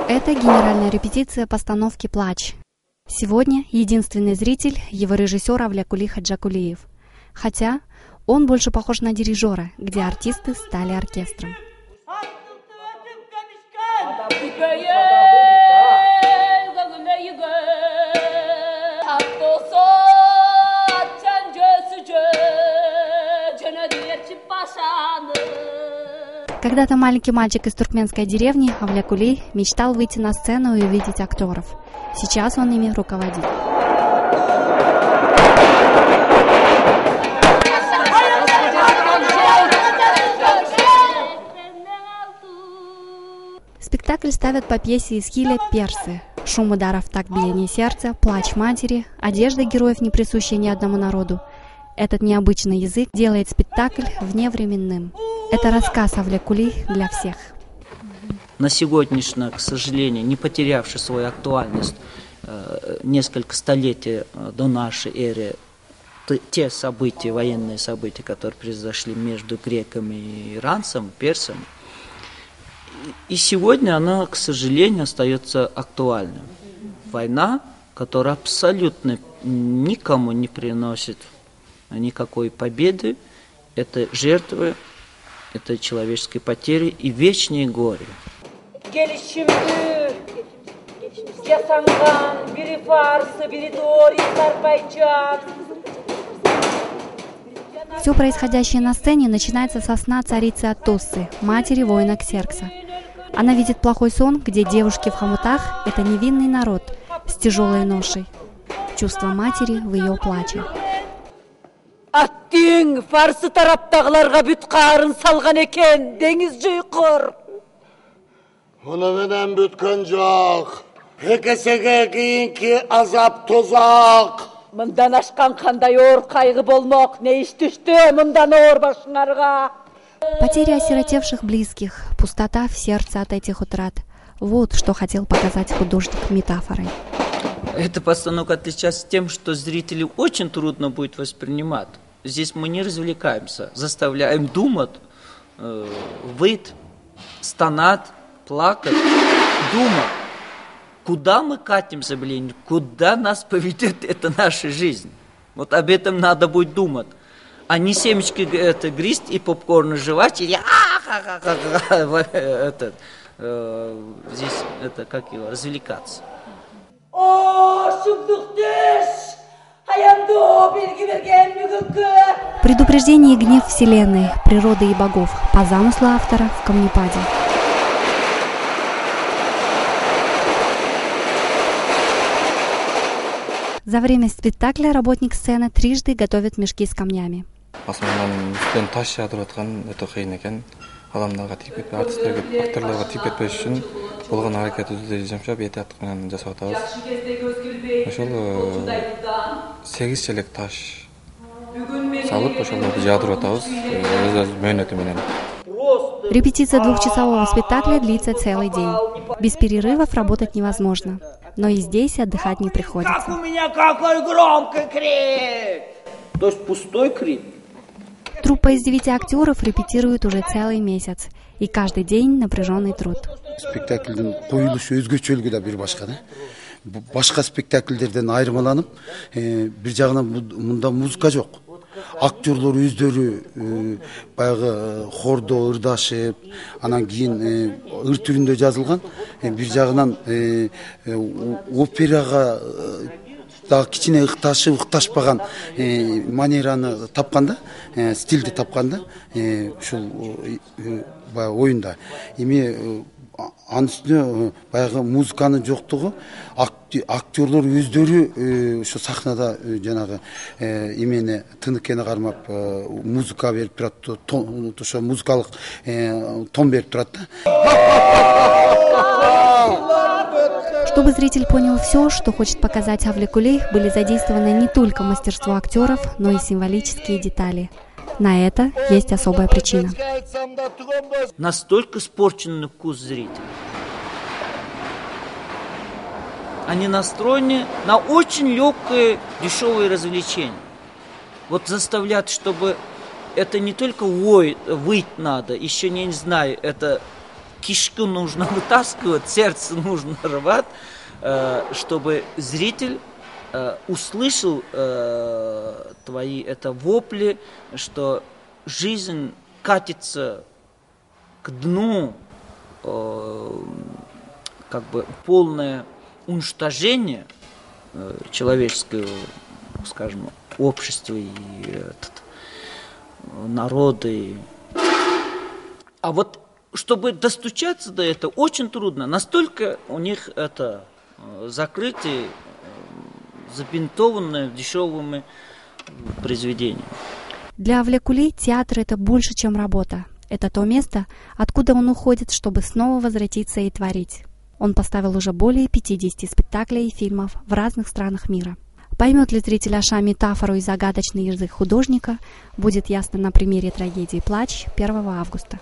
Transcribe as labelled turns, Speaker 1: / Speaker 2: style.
Speaker 1: Это генеральная репетиция постановки «Плач». Сегодня единственный зритель – его режиссер Авлякули Хаджакулиев. Хотя он больше похож на дирижера, где артисты стали оркестром. Когда-то маленький мальчик из туркменской деревни Авлякули мечтал выйти на сцену и увидеть актеров. Сейчас он ими руководит. Спектакль ставят по пьесе Исхиля «Персы». Шум ударов, так биение сердца, плач матери, одежда героев, не присущая ни одному народу. Этот необычный язык делает спектакль вневременным. Это рассказ Авлякули для всех.
Speaker 2: На сегодняшнее, к сожалению, не потерявший свою актуальность несколько столетий до нашей эры, те события, военные события, которые произошли между греками и иранцами, персами, и сегодня она, к сожалению, остается актуальной. Война, которая абсолютно никому не приносит никакой победы, это жертвы, это человеческие потери и вечные горе.
Speaker 1: Все происходящее на сцене начинается со сна царицы Аттоссы, матери воина Ксеркса. Она видит плохой сон, где девушки в хомутах – это невинный народ с тяжелой ношей. Чувство матери в ее плаче.
Speaker 3: Аттың фарсы тараптағыларға бүт қарын салған екен, деңіз жүйқыр.
Speaker 4: Мұны менен бүткен жоқ. Пекесеге кейінки азап тозақ.
Speaker 3: Мындан ашқан қандай ор қайғы болмақ, не іш түшті мындан ор башыңарға.
Speaker 1: Потеря осиротевших близких, пустота в сердце от этих утрат. Вот что хотел показать художник метафорой.
Speaker 2: Эта постановка отличается тем, что зрителю очень трудно будет воспринимать. Здесь мы не развлекаемся, заставляем думать, выть, стонать, плакать, думать. Куда мы катимся, блин, куда нас поведет эта наша жизнь? Вот об этом надо будет думать. А не семечки это грызть и попкорн жевать, и здесь это как его, развлекаться.
Speaker 1: Предупреждение и гнев Вселенной, природы и богов по замыслу автора в камнепаде. За время спектакля работник сцены трижды готовит мешки с камнями.
Speaker 5: Адамдарға тиіп кетпей, артистерге, акторларға тиіп кетпес үшін болған әрекет үзілдері жамшап, еті атқанын жасап атабыз. Ошол 8 челек таш салып, ошолорду жаадырып атабыз, өз мөөнөтү менен.
Speaker 1: Репетиция двухчасового спектакля длится целый день. Без перерывов работать невозможно, но и здесь отдыхать не приходится.
Speaker 2: Как у меня какой громкий крик! То есть пустой крик.
Speaker 1: Труппа из 9 актеров репетирует уже целый месяц, и каждый день напряженный труд.
Speaker 4: Спектакльдин коюлушу өзгөчөлүгү да бир башка да. Башка спектакльдерден айырмаланып, бир жагынан мында музыка жок. Актерлор өздөрү баягы хордо ырдашып, анан кийин ыр түрүндө жазылган. Бир жагынан операга дагы кичине ыкташпаган манераны тапканда, стилди тапканда, ушул баягы оюнда эми анын үстүнө баягы музыканын жоктугу, актерлор өздөрү ошо сахнада жанагы эмени тыныккени кармап музыка берип турат, ошо музыкалык тон берип турат да.
Speaker 1: Чтобы зритель понял все, что хочет показать Авлякули, были задействованы не только мастерство актеров, но и символические детали. На это есть особая причина.
Speaker 2: Настолько испорченный вкус зрителя. Они настроены на очень легкое, дешевое развлечение. Вот заставлять, чтобы это не только выть надо, еще не знаю, это кишку нужно вытаскивать, сердце нужно рвать, чтобы зритель услышал твои это вопли, что жизнь катится к дну, как бы полное уничтожение человеческого, скажем, общества и народа. А вот чтобы достучаться до этого, очень трудно. Настолько у них это закрытие, забинтованное дешевыми произведениями.
Speaker 1: Для Авлекули театр — это больше, чем работа. Это то место, откуда он уходит, чтобы снова возвратиться и творить. Он поставил уже более 50 спектаклей и фильмов в разных странах мира. Поймет ли зритель Аша метафору и загадочный язык художника, будет ясно на примере трагедии «Плач» 1 августа.